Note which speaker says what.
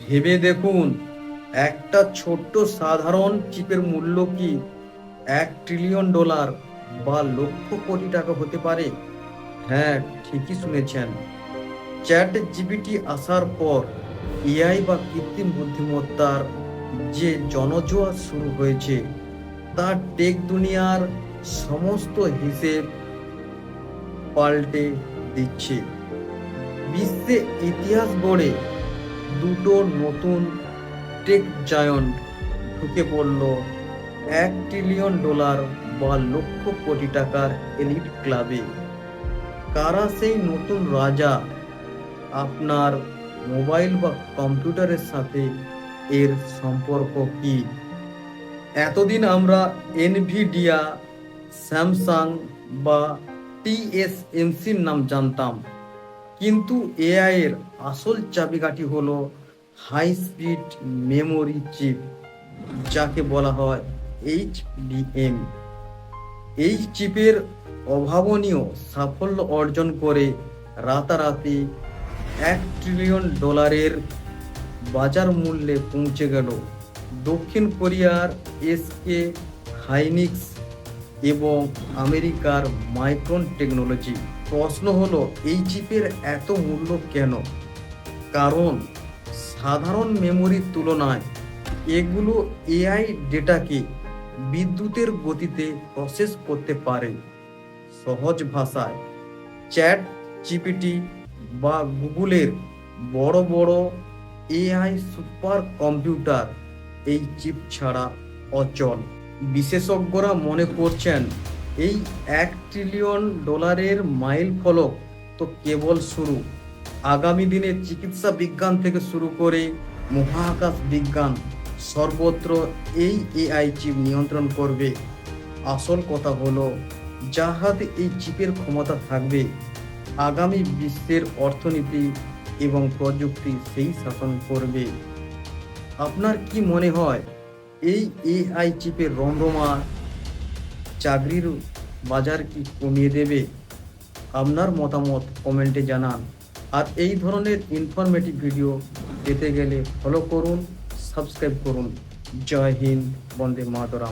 Speaker 1: ভেবে দেখুন, একটা ছোট্ট সাধারণ চিপের মূল্য কি $1 ট্রিলিয়ন বা লক্ষ কোটি টাকা হতে পারে। হ্যাঁ, ঠিকই শুনেছেন। চ্যাট জিপিটি আসার পর এআই বা কৃত্রিম বুদ্ধিমত্তার যে জনজোয়ার শুরু হয়েছে, তা টেক দুনিয়ার সমস্ত হিসেব পাল্টে দিচ্ছে। বিশ্বে ইতিহাস গড়ে দুটো নতুন টেক জায়ান্ট ঢুকে পড়ল $1 ট্রিলিয়ন বা লক্ষ কোটি টাকার এলিট ক্লাবে। কারা সেই নতুন রাজা? আপনার মোবাইল বা কম্পিউটারের সাথে এর সম্পর্ক কি? এতদিন আমরা এনভিডিয়া, স্যামসাং বা টিএসএমসির নাম জানতাম, কিন্তু এআই এর আসল চাবিকাঠি হলো হাই স্পিড মেমোরি চিপ, যাকে বলা হয় এইচবিএম। এই চিপের অভাবনীয় সাফল্য অর্জন করে রাতারাতি $1 ট্রিলিয়ন বাজার মূল্যে পৌঁছে গেল দক্ষিণ কোরিয়ার এসকে হাইনিক্স এবং আমেরিকার মাইক্রন টেকনোলজি। প্রশ্ন হলো, এই চিপের এত মূল্য কেন? কারণ সাধারণ মেমোরির তুলনায় এগুলো এআই ডেটাকে বিদ্যুতের গতিতে প্রসেস করতে পারে। সহজ ভাষায়, চ্যাট জিপিটি বা গুগলের বড় বড় এআই সুপার কম্পিউটার এই চিপ ছাড়া অচল। বিশেষজ্ঞরা মনে করছেন এই $1 ট্রিলিয়ন মাইল ফলক তো কেবল শুরু। আগামী দিনে চিকিৎসা বিজ্ঞান থেকে শুরু করে মহাকাশ বিজ্ঞান সর্বত্র এই এআই চিপ নিয়ন্ত্রণ করবে। আসল কথা হলো, যার হাতে এই চিপের ক্ষমতা থাকবে, আগামী বিশ্বের অর্থনীতি এবং প্রযুক্তি সেই শাসন করবে। আপনার কি মনে হয়, এই এআই চিপের রমরমা চাকরির বাজার কি কমিয়ে দেবে? আপনার মতামত কমেন্টে জানান। আর এই ধরনের ইনফরমেটিভ ভিডিও পেতে গেলে ফলো করুন, সাবস্ক্রাইব করুন। জয় হিন্দ, বন্দে মাতরম।